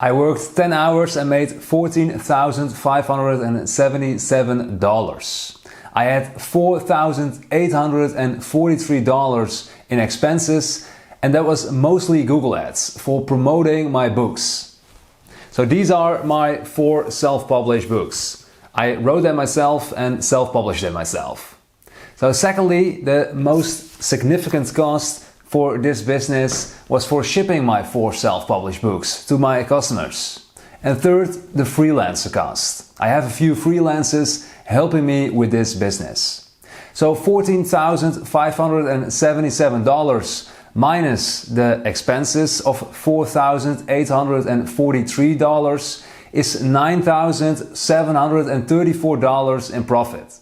I worked 10 hours and made $14,577. I had $4,843 in expenses, and that was mostly Google Ads for promoting my books. So these are my 4 self-published books. I wrote them myself and self-published them myself. So secondly, the most significant cost for this business was for shipping my 4 self-published books to my customers. And third, the freelancer cost. I have a few freelancers helping me with this business. So $14,577 minus the expenses of $4,843 is $9,734 in profit.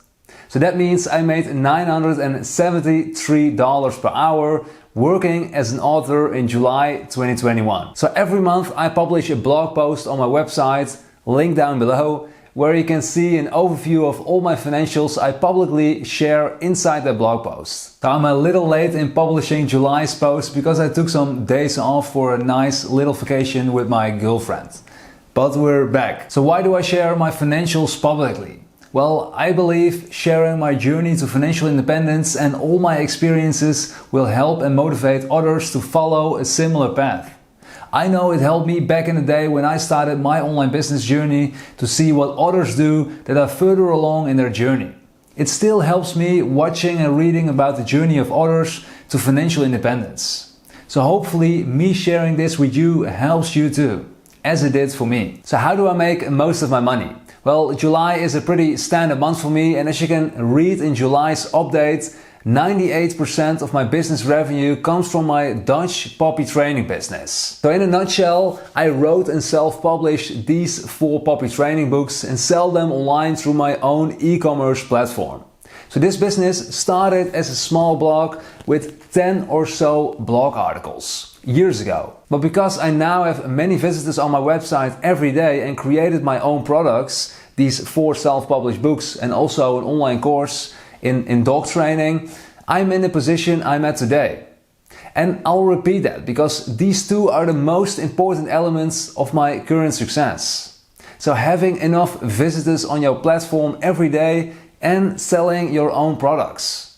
So that means I made $973 per hour working as an author in July 2021. So every month I publish a blog post on my website, link down below, where you can see an overview of all my financials I publicly share inside that blog post. So I'm a little late in publishing July's post because I took some days off for a nice little vacation with my girlfriend. But we're back. So why do I share my financials publicly? Well, I believe sharing my journey to financial independence and all my experiences will help and motivate others to follow a similar path. I know it helped me back in the day when I started my online business journey to see what others do that are further along in their journey. It still helps me watching and reading about the journey of others to financial independence. So hopefully me sharing this with you helps you too, as it did for me. So how do I make most of my money? Well, July is a pretty standard month for me, and as you can read in July's update, 98% of my business revenue comes from my Dutch puppy training business. So in a nutshell, I wrote and self-published these 4 puppy training books and sell them online through my own e-commerce platform. So this business started as a small blog with 10 or so blog articles years ago. But because I now have many visitors on my website every day and created my own products, these 4 self-published books and also an online course in dog training, I'm in the position I'm at today. And I'll repeat that because these 2 are the most important elements of my current success. So having enough visitors on your platform every day and selling your own products.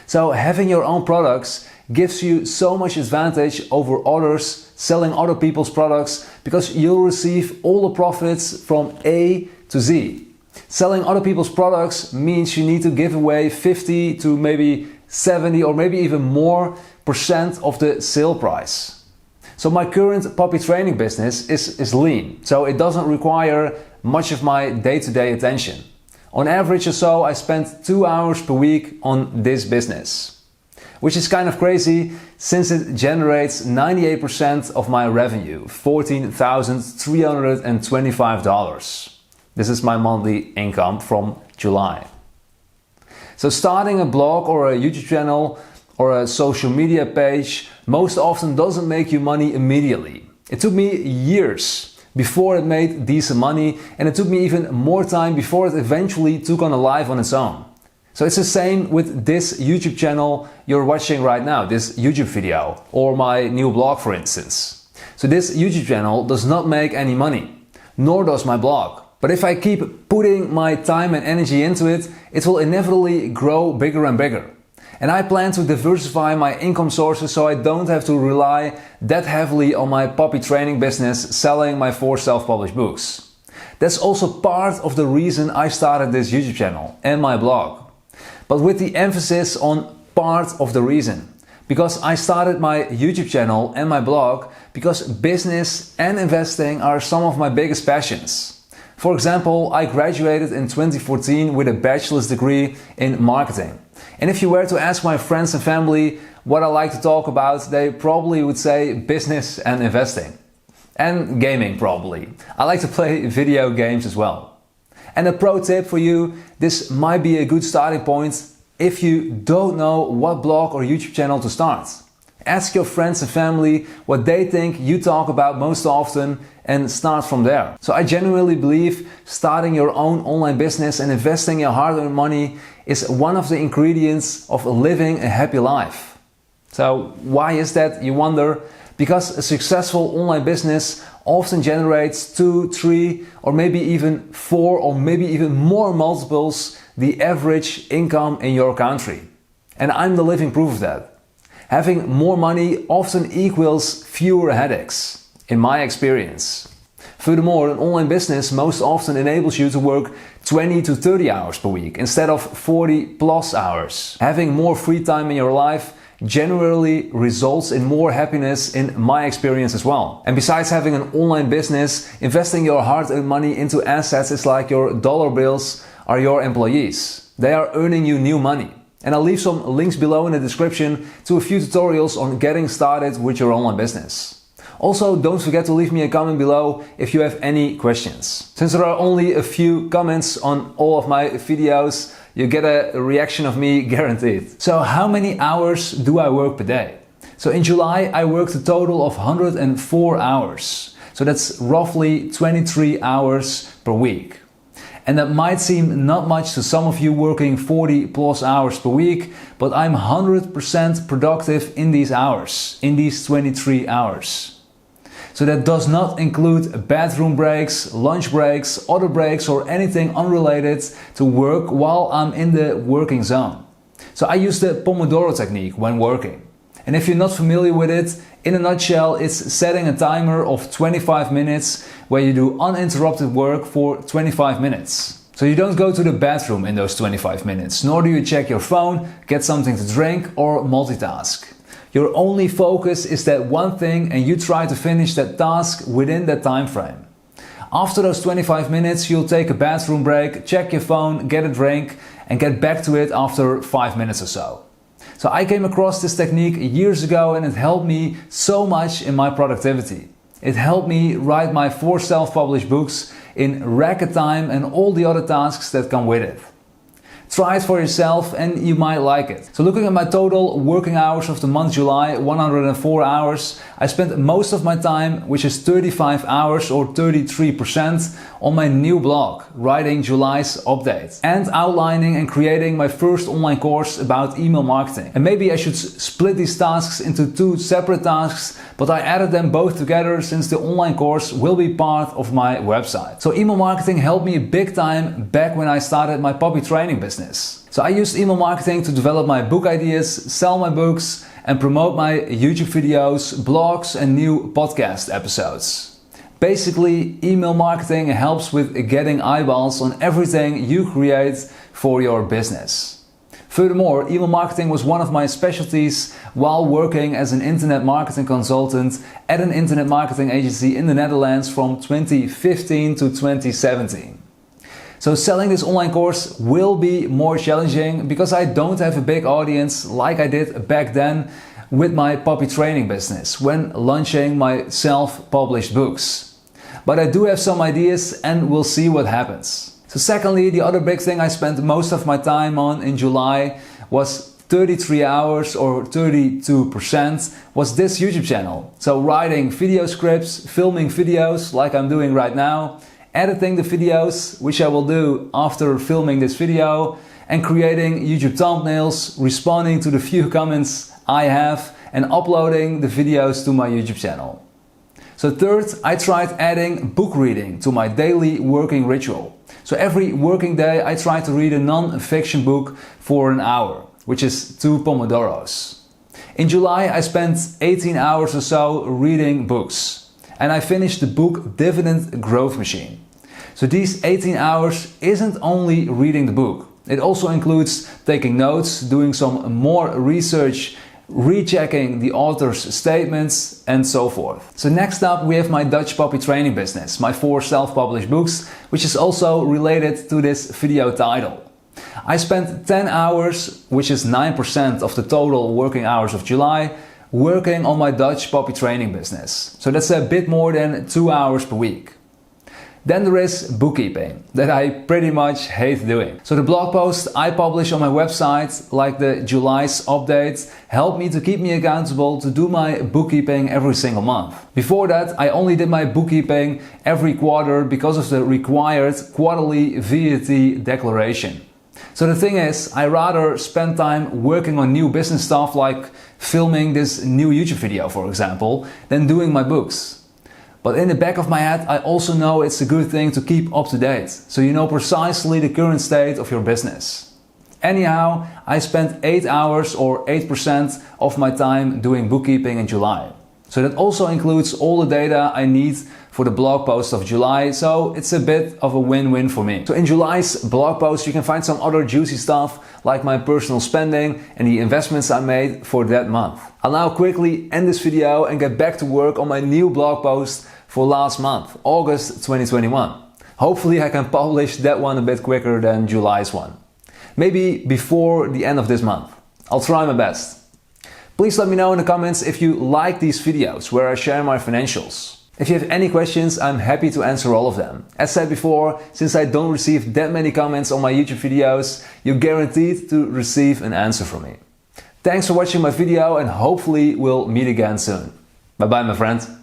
So having your own products gives you so much advantage over others selling other people's products because you'll receive all the profits from A to Z. Selling other people's products means you need to give away 50 to maybe 70 or maybe even more % of the sale price. So my current puppy training business is lean, so it doesn't require much of my day-to-day attention. On average or so, I spend 2 hours per week on this business. Which is kind of crazy since it generates 98% of my revenue, $14,325. This is my monthly income from July. So starting a blog or a YouTube channel or a social media page most often doesn't make you money immediately. It took me years before it made decent money, and it took me even more time before it eventually took on a life on its own. So it's the same with this YouTube channel you're watching right now, this YouTube video, or my new blog for instance. So this YouTube channel does not make any money, nor does my blog. But if I keep putting my time and energy into it, it will inevitably grow bigger and bigger. And I plan to diversify my income sources so I don't have to rely that heavily on my puppy training business selling my 4 self-published books. That's also part of the reason I started this YouTube channel and my blog. But with the emphasis on part of the reason. Because I started my YouTube channel and my blog because business and investing are some of my biggest passions. For example, I graduated in 2014 with a bachelor's degree in marketing. And if you were to ask my friends and family what I like to talk about, they probably would say business and investing. And gaming probably. I like to play video games as well. And a pro tip for you, this might be a good starting point if you don't know what blog or YouTube channel to start. Ask your friends and family what they think you talk about most often and start from there. So I genuinely believe starting your own online business and investing your hard-earned money is one of the ingredients of living a happy life. So why is that, you wonder? Because a successful online business often generates 2, 3, or maybe even 4 or maybe even more multiples the average income in your country. And I'm the living proof of that. Having more money often equals fewer headaches, in my experience. Furthermore, an online business most often enables you to work 20 to 30 hours per week instead of 40 plus hours. Having more free time in your life generally results in more happiness in my experience as well. And besides having an online business, investing your hard-earned money into assets is like your dollar bills are your employees. They are earning you new money. And I'll leave some links below in the description to a few tutorials on getting started with your online business. Also, don't forget to leave me a comment below if you have any questions. Since there are only a few comments on all of my videos, you get a reaction of me guaranteed. So how many hours do I work per day? So in July I worked a total of 104 hours. So that's roughly 23 hours per week. And that might seem not much to some of you working 40 plus hours per week, but I'm 100% productive in these hours, in these 23 hours. So that does not include bathroom breaks, lunch breaks, other breaks or anything unrelated to work while I'm in the working zone. So I use the Pomodoro Technique when working. And if you're not familiar with it, in a nutshell, it's setting a timer of 25 minutes where you do uninterrupted work for 25 minutes. So you don't go to the bathroom in those 25 minutes, nor do you check your phone, get something to drink or multitask. Your only focus is that one thing and you try to finish that task within that time frame. After those 25 minutes, you'll take a bathroom break, check your phone, get a drink and get back to it after 5 minutes or so. So I came across this technique years ago and it helped me so much in my productivity. It helped me write my 4 self-published books in record time and all the other tasks that come with it. Try it for yourself and you might like it. So looking at my total working hours of the month July, 104 hours, I spent most of my time, which is 35 hours or 33%, on my new blog, writing July's update and outlining and creating my first online course about email marketing. And maybe I should split these tasks into 2 separate tasks, but I added them both together since the online course will be part of my website. So email marketing helped me big time back when I started my puppy training business. So I used email marketing to develop my book ideas, sell my books, and promote my YouTube videos, blogs, and new podcast episodes. Basically, email marketing helps with getting eyeballs on everything you create for your business. Furthermore, email marketing was one of my specialties while working as an internet marketing consultant at an internet marketing agency in the Netherlands from 2015 to 2017. So selling this online course will be more challenging because I don't have a big audience like I did back then with my puppy training business when launching my self-published books. But I do have some ideas and we'll see what happens. So secondly, the other big thing I spent most of my time on in July was 33 hours or 32% was this YouTube channel. So writing video scripts, filming videos like I'm doing right now, editing the videos, which I will do after filming this video, and creating YouTube thumbnails, responding to the few comments I have, and uploading the videos to my YouTube channel. So third, I tried adding book reading to my daily working ritual. So every working day I try to read a non-fiction book for an hour, which is 2 Pomodoros. In July I spent 18 hours or so reading books. And I finished the book Dividend Growth Machine. So these 18 hours isn't only reading the book. It also includes taking notes, doing some more research, rechecking the author's statements and so forth. So next up we have my Dutch puppy training business, my 4 self-published books, which is also related to this video title. I spent 10 hours, which is 9% of the total working hours of July, working on my Dutch puppy training business. So that's a bit more than 2 hours per week. Then there is bookkeeping, that I pretty much hate doing. So the blog posts I publish on my website, like the July's update, help me to keep me accountable to do my bookkeeping every single month. Before that, I only did my bookkeeping every quarter because of the required quarterly VAT declaration. So the thing is, I rather spend time working on new business stuff like filming this new YouTube video, for example, than doing my books. But in the back of my head, I also know it's a good thing to keep up to date, so you know precisely the current state of your business. Anyhow, I spent 8 hours or 8% of my time doing bookkeeping in July. So that also includes all the data I need for the blog post of July, so it's a bit of a win-win for me. So in July's blog post you can find some other juicy stuff like my personal spending and the investments I made for that month. I'll now quickly end this video and get back to work on my new blog post for last month, August 2021. Hopefully I can publish that one a bit quicker than July's one. Maybe before the end of this month. I'll try my best. Please let me know in the comments if you like these videos where I share my financials. If you have any questions, I'm happy to answer all of them. As said before, since I don't receive that many comments on my YouTube videos, you're guaranteed to receive an answer from me. Thanks for watching my video and hopefully we'll meet again soon. Bye bye my friend.